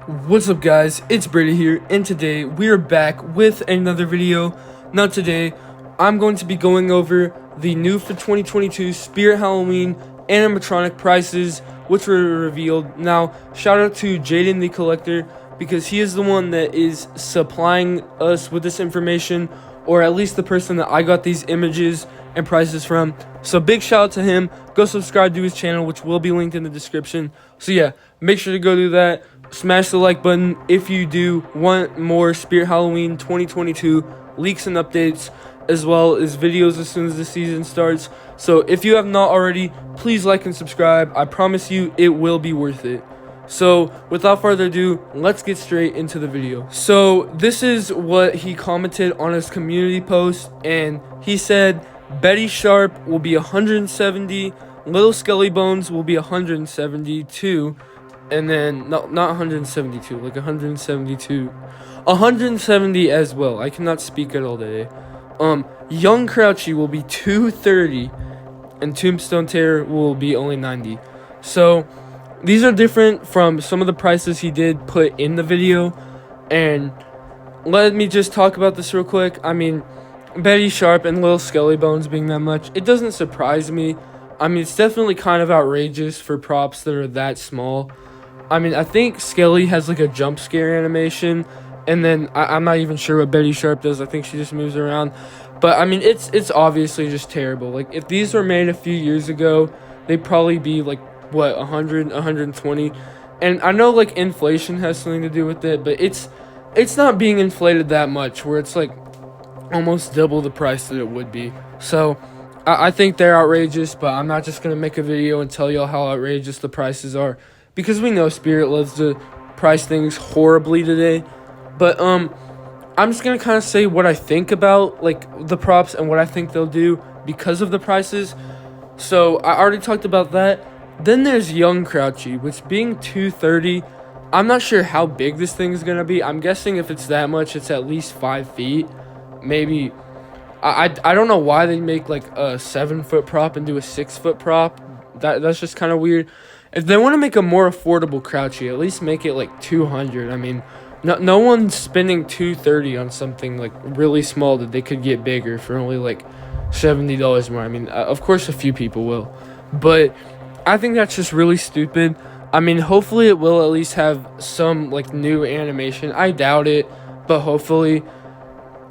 What's up guys, it's Brady here, and today we are back with another video. Now today, I'm going to be going over the new for 2022 Spirit Halloween animatronic prices, which were revealed. Now, shout out to Jaden the Collector, because he is the one that is supplying us with this information, or at least the person that I got these images and prices from. So big shout out to him. Go subscribe to his channel, which will be linked in the description. So yeah, make sure to go do that. Smash the like button if you do want more Spirit Halloween 2022 leaks and updates, as well as videos as soon as the season starts. So if you have not already, please like and subscribe. I promise you it will be worth it. So without further ado, let's get straight into the video. So this is what he commented on his community post, and he said Betty Sharp will be 170, Little Skelly Bones will be 172, and then not 172, like 170 as well. I cannot speak at all today. Young Crouchy will be 230, and Tombstone Terror will be only 90. So these are different from some of the prices he did put in the video, and let me just talk about this real quick. I mean, Betty Sharp and Little Skelly Bones being that much, it doesn't surprise me. I mean, it's definitely kind of outrageous for props that are that small. I mean, I think Skelly has like a jump scare animation, and then I'm not even sure what Betty Sharp does. I think she just moves around. But I mean, it's obviously just terrible. Like, if these were made a few years ago, they'd probably be like, what, 100, 120. And I know like inflation has something to do with it, but it's not being inflated that much where it's like almost double the price that it would be. So I think they're outrageous, but I'm not just gonna make a video and tell y'all how outrageous the prices are, because we know Spirit loves to price things horribly today. But I'm just gonna kind of say what I think about like the props and what I think they'll do because of the prices. So I already talked about that. Then there's Young Crouchy, which being 230, I'm not sure how big this thing is gonna be. I'm guessing if it's that much, it's at least 5 feet, maybe. I don't know why they make like a 7-foot prop and do a 6-foot prop. That's just kind of weird. If they want to make a more affordable Crouchy, at least make it like 200. I mean, no one's spending 230 on something like really small that they could get bigger for only like $70 more. I mean, of course a few people will, but I think that's just really stupid. I mean, hopefully it will at least have some like new animation. I doubt it, but hopefully.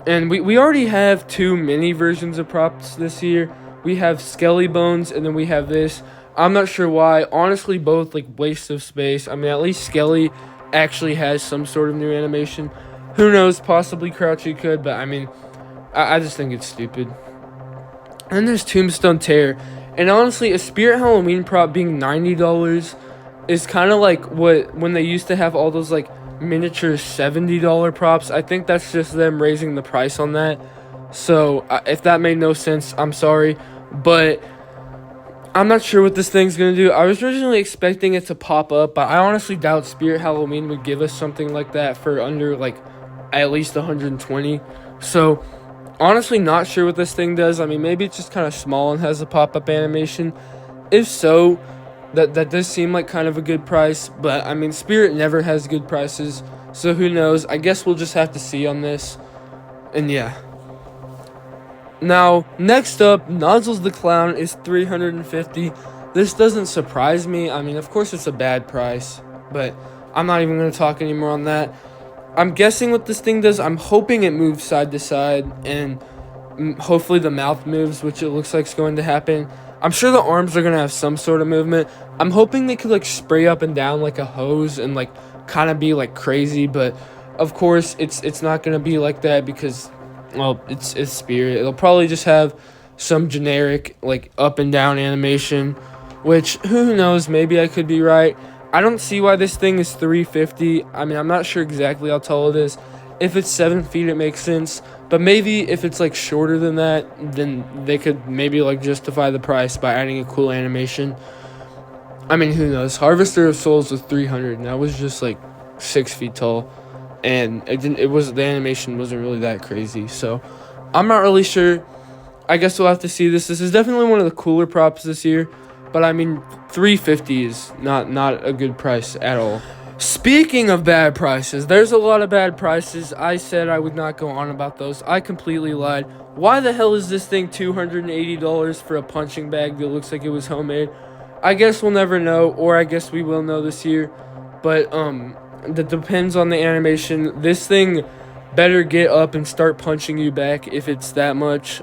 And we already have 2 mini versions of props this year. We have Skelly Bones, and then we have this. I'm not sure why. Honestly, both like waste of space. I mean, at least Skelly actually has some sort of new animation. Who knows? Possibly Crouchy could, but I mean, I just think it's stupid. And then there's Tombstone Terror. And honestly, a Spirit Halloween prop being $90 is kind of like when they used to have all those like miniature $70 props. I think that's just them raising the price on that. So if that made no sense, I'm sorry, but I'm not sure what this thing's gonna do. I was originally expecting it to pop up, but I honestly doubt Spirit Halloween would give us something like that for under like at least 120. So honestly, not sure what this thing does. I mean, maybe it's just kind of small and has a pop-up animation. If so, that does seem like kind of a good price, but I mean, Spirit never has good prices, so who knows? I guess we'll just have to see on this. And yeah. Now, next up, Nozzles the Clown is $350. This doesn't surprise me. I mean, of course it's a bad price, but I'm not even going to talk anymore on that. I'm guessing what this thing does. I'm hoping it moves side to side, and hopefully the mouth moves, which it looks like is going to happen. I'm sure the arms are going to have some sort of movement. I'm hoping they could like spray up and down like a hose and like kind of be like crazy, but of course it's not going to be like that because, well, it's Spirit. It'll probably just have some generic like up and down animation, which who knows, maybe I could be right. I don't see why this thing is $350. I mean, I'm not sure exactly how tall it is. If it's 7 feet, it makes sense. But maybe if it's like shorter than that, then they could maybe like justify the price by adding a cool animation. I mean, who knows? Harvester of Souls was $300, and that was just like 6 feet tall, and the animation wasn't really that crazy. So I'm not really sure. I guess we'll have to see this. This is definitely one of the cooler props this year. But I mean, $350 is not a good price at all. Speaking of bad prices, there's a lot of bad prices. I said I would not go on about those. I completely lied. Why the hell is this thing $280 for a punching bag that looks like it was homemade? I guess we'll never know, or I guess we will know this year. But that depends on the animation. This thing better get up and start punching you back if it's that much.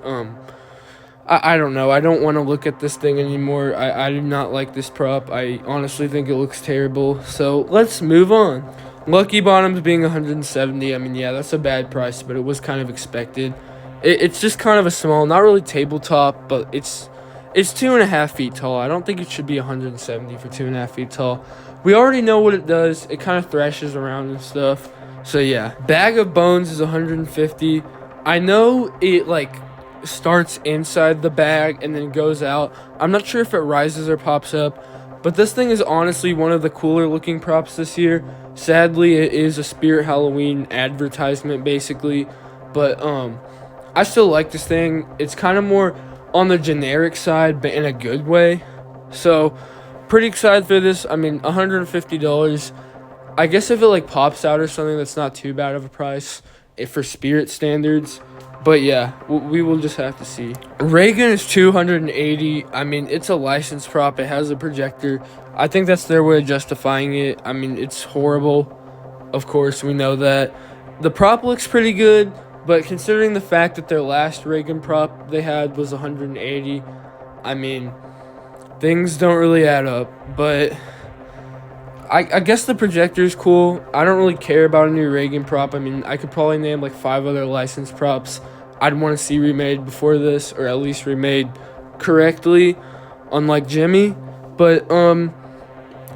I don't know. I don't want to look at this thing anymore. I do not like this prop. I honestly think it looks terrible. So let's move on. Lucky Bottoms being 170. I mean, yeah, that's a bad price, but it was kind of expected. It's just kind of a small, not really tabletop, but it's 2.5 feet tall. I don't think it should be 170 for 2.5 feet tall. We already know what it does. It kind of thrashes around and stuff. So yeah, Bag of Bones is 150. I know it starts inside the bag and then goes out. I'm not sure if it rises or pops up, but this thing is honestly one of the cooler looking props this year. Sadly, it is a Spirit Halloween advertisement basically, but I still like this thing. It's kind of more on the generic side, but in a good way. So pretty excited for this. I mean, $150. I guess if it pops out or something, that's not too bad of a price for Spirit standards. But yeah, we will just have to see. Regan is 280. I mean, it's a licensed prop. It has a projector. I think that's their way of justifying it. I mean, it's horrible. Of course, we know that. The prop looks pretty good, but considering the fact that their last Regan prop they had was 180, I mean, things don't really add up. But I guess the projector is cool. I don't really care about a new Regan prop. I mean, I could probably name 5 other licensed props I'd want to see remade before this, or at least remade correctly, unlike Jimmy. But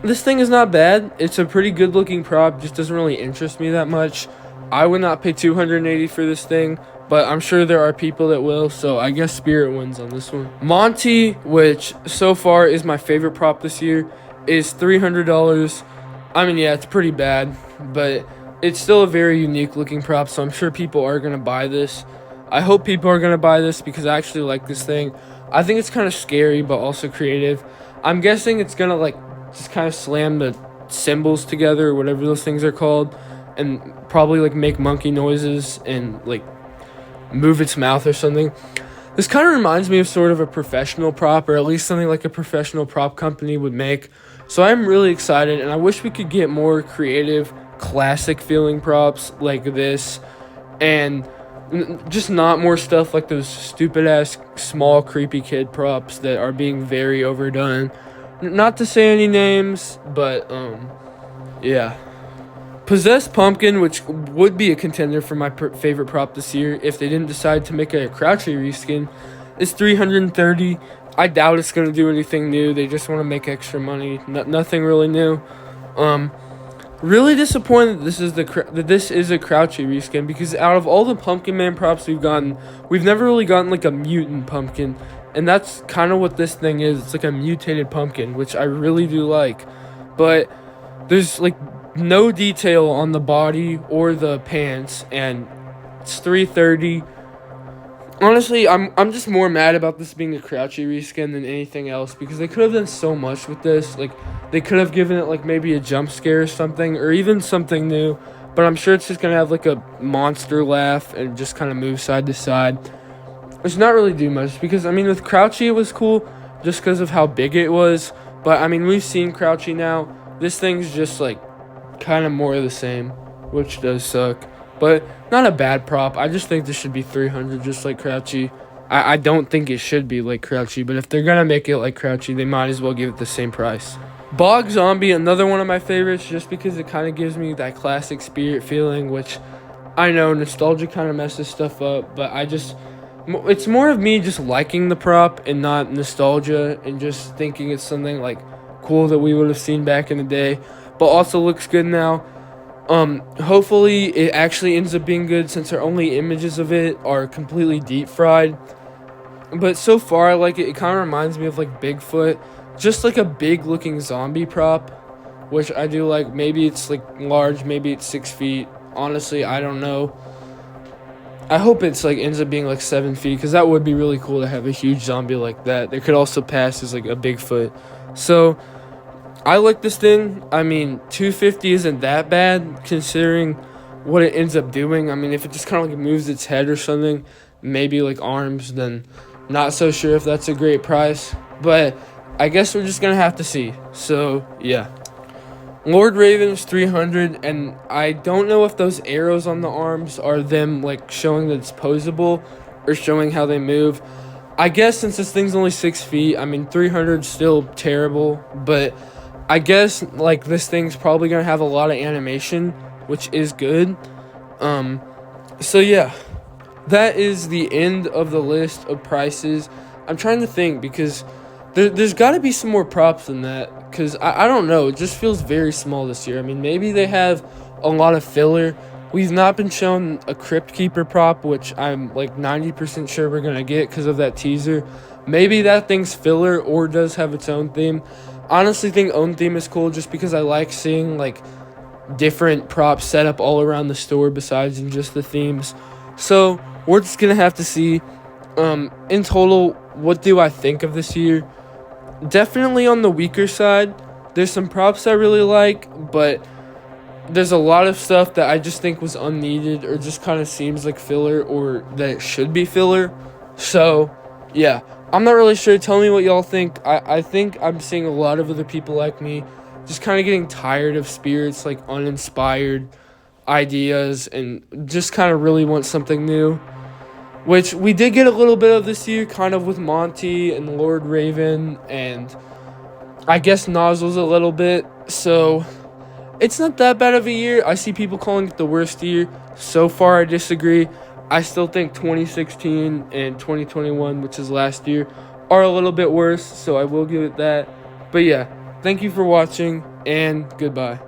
this thing is not bad. It's a pretty good looking prop, just doesn't really interest me that much. I would not pay $280 for this thing, but I'm sure there are people that will, so I guess Spirit wins on this one. Monty, which so far is my favorite prop this year, is $300. I mean, yeah, it's pretty bad, but it's still a very unique looking prop, so I'm sure people are going to buy this. I hope people are going to buy this because I actually like this thing. I think it's kind of scary, but also creative. I'm guessing it's going to just kind of slam the cymbals together, or whatever those things are called, and probably make monkey noises and move its mouth or something. This kind of reminds me of sort of a professional prop, or at least something like a professional prop company would make. So I'm really excited, and I wish we could get more creative, classic feeling props like this, and just not more stuff like those stupid ass small creepy kid props that are being very overdone. Not to say any names, but yeah. Possessed Pumpkin, which would be a contender for my favorite prop this year if they didn't decide to make a Crouchy reskin, is $330. I doubt it's going to do anything new. They just want to make extra money. Nothing really new. Really disappointed that this is a Crouchy reskin, because out of all the Pumpkin Man props we've gotten, we've never really gotten a mutant pumpkin. And that's kind of what this thing is. It's a mutated pumpkin, which I really do like. But there's no detail on the body or the pants, and it's $330. Honestly, I'm just more mad about this being a Crouchy reskin than anything else, because they could have done so much with this. They could have given it maybe a jump scare or something, or even something new, but I'm sure it's just gonna have a monster laugh and just kind of move side to side. It's not really do much, because I mean, with Crouchy it was cool just because of how big it was, but I mean, we've seen Crouchy now. This thing's just kind of more of the same, which does suck. But not a bad prop. I just think this should be $300, just like Crouchy. I don't think it should be like Crouchy, but if they're gonna make it like Crouchy, they might as well give it the same price. Bog Zombie, another one of my favorites, just because it kind of gives me that classic Spirit feeling, which I know nostalgia kind of messes stuff up, but it's more of me just liking the prop and not nostalgia, and just thinking it's something cool that we would have seen back in the day, but also looks good now. Hopefully it actually ends up being good, since our only images of it are completely deep fried. But so far I like it. It kind of reminds me of Bigfoot, just a big looking zombie prop, which I do like. Maybe it's large, maybe it's 6 feet. Honestly, I don't know. I hope it's ends up being 7 feet, because that would be really cool to have a huge zombie like that. They could also pass as a Bigfoot. So I like this thing. I mean, 250 isn't that bad considering what it ends up doing. I mean, if it just kind of like moves its head or something, maybe like arms, then not so sure if that's a great price. But I guess we're just gonna have to see. So yeah. Lord Raven's 300, and I don't know if those arrows on the arms are them like showing that it's posable or showing how they move. I guess since this thing's only 6 feet, I mean 300's still terrible, but I guess like this thing's probably gonna have a lot of animation, which is good. So yeah, that is the end of the list of prices. I'm trying to think because there's got to be some more props than that, because I don't know. It just feels very small this year. I mean, maybe they have a lot of filler. We've not been shown a Crypt Keeper prop, which I'm like 90% sure we're going to get because of that teaser. Maybe that thing's filler or does have its own theme. Honestly think own theme is cool just because I like seeing like different props set up all around the store besides in just the themes. So we're just going to have to see. In total, what do I think of this year? Definitely on the weaker side. There's some props I really like, but there's a lot of stuff that I just think was unneeded or just kind of seems like filler or that it should be filler. So, yeah, I'm not really sure. Tell me what y'all think. I think I'm seeing a lot of other people like me just kind of getting tired of Spirit's like uninspired ideas and just kind of really want something new. Which we did get a little bit of this year, kind of with Monty and Lord Raven, and I guess Nozzles a little bit. So it's not that bad of a year. I see people calling it the worst year. So far, I disagree. I still think 2016 and 2021, which is last year, are a little bit worse. So I will give it that. But yeah, thank you for watching, and goodbye.